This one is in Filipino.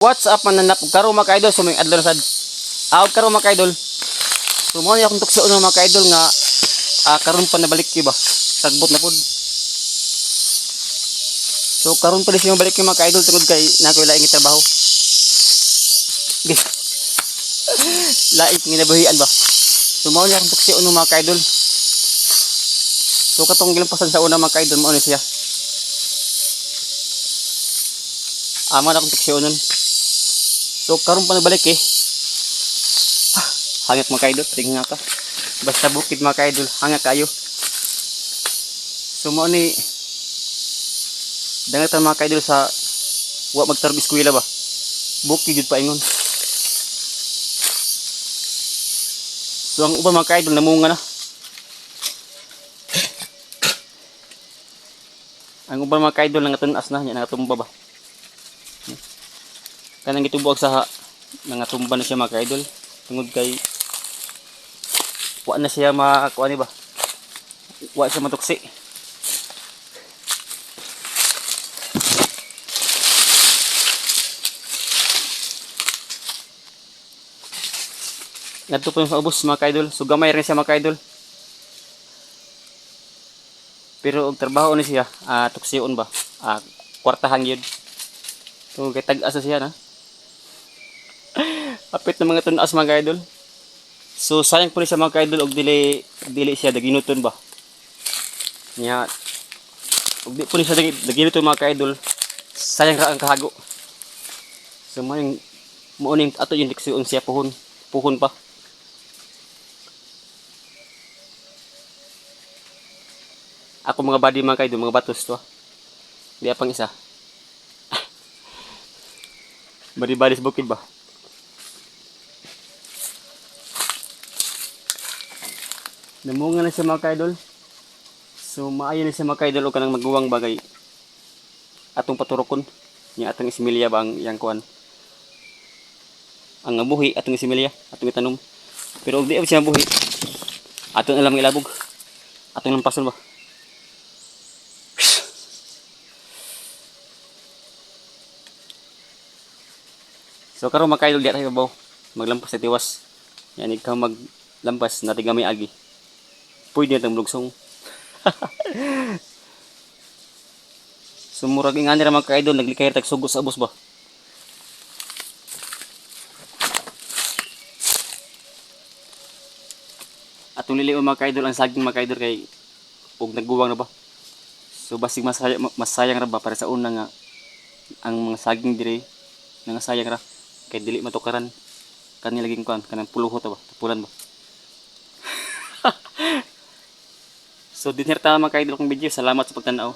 What's up mananap karo mga ka-idol suming adlaw sad. Karo mga ka-idol. So mo ni akong tukso mga ka-idol nga karon pa nabalik ki ba. Sagbot na pud. So karon pa siya balik ki mga ka-idol tungod kay nakoy laing trabaho. Laing ginabuhian ba. So mo ni akong tukso mga ka-idol. So katong gilampasan sa una mga ka-idol mo ni siya. Aman akong tukso nun. So karon pa nabalik hangak mga ka-idol, tingnan ka. Basta bukid mga ka-idol, hangak kayo. So mo ni dangatan mga ka-idol sa wa magtarog eskwela ba. Bukid jud pa ingon. So ang uban mga ka-idol namunga na. Ang uban mga ka-idol nangatunas na, nya nangatumba ba. Kanang gitubuag sa nangatumba na siya mga ka-idol tungod kay wa na siya makuha ni ba, wa siya matuksi. Ngadto pa yung ubos mga ka-idol, so gamay rin siya mga ka-idol, pero og trabaho ni siya tuksiyon ba, kwartahan yun. So kay tag-asa siya na apit ng mga tunas mga ka-idol. So sayang po siya mga ka-idol og dili siya daginuton ba nya, og di po siya daginuton mga ka-idol, sayang ra ang kahago. So mo ning ato yung diksyon siya puhon pa. Ako mga body mga ka-idol, mga batos to di apang isa. Bari-baris bukid ba. Namunga na siya mga ka-idol. So maayo na siya mga ka-idol o kanang maguwang bagay atong paturokon yung atong isimilya ba ang yang kuan ang buhi atong isimilya atong itanom. Pero og di siya buhi atong alam ilabog atong lampason ba. So karon mga ka-idol di tayo babaw maglampas sa tiwas yan ikaw maglampas natin gamay agi pwede na itong blugsong. Sumurag nga nila mga ka-idol, naglikay tag sugos sa abos ba. Atong liliw mga ka-idol ang saging mga ka-idol kay og nagbuwang na ba. So basig masayang ra ba para sa una nga ang mga saging dire nangasayang ra kay dili matukaran kanila laging kuan kanang puluhot ba, tapulan ba. So dinher ta mga ka-idol kong video. Salamat sa pagtanaw.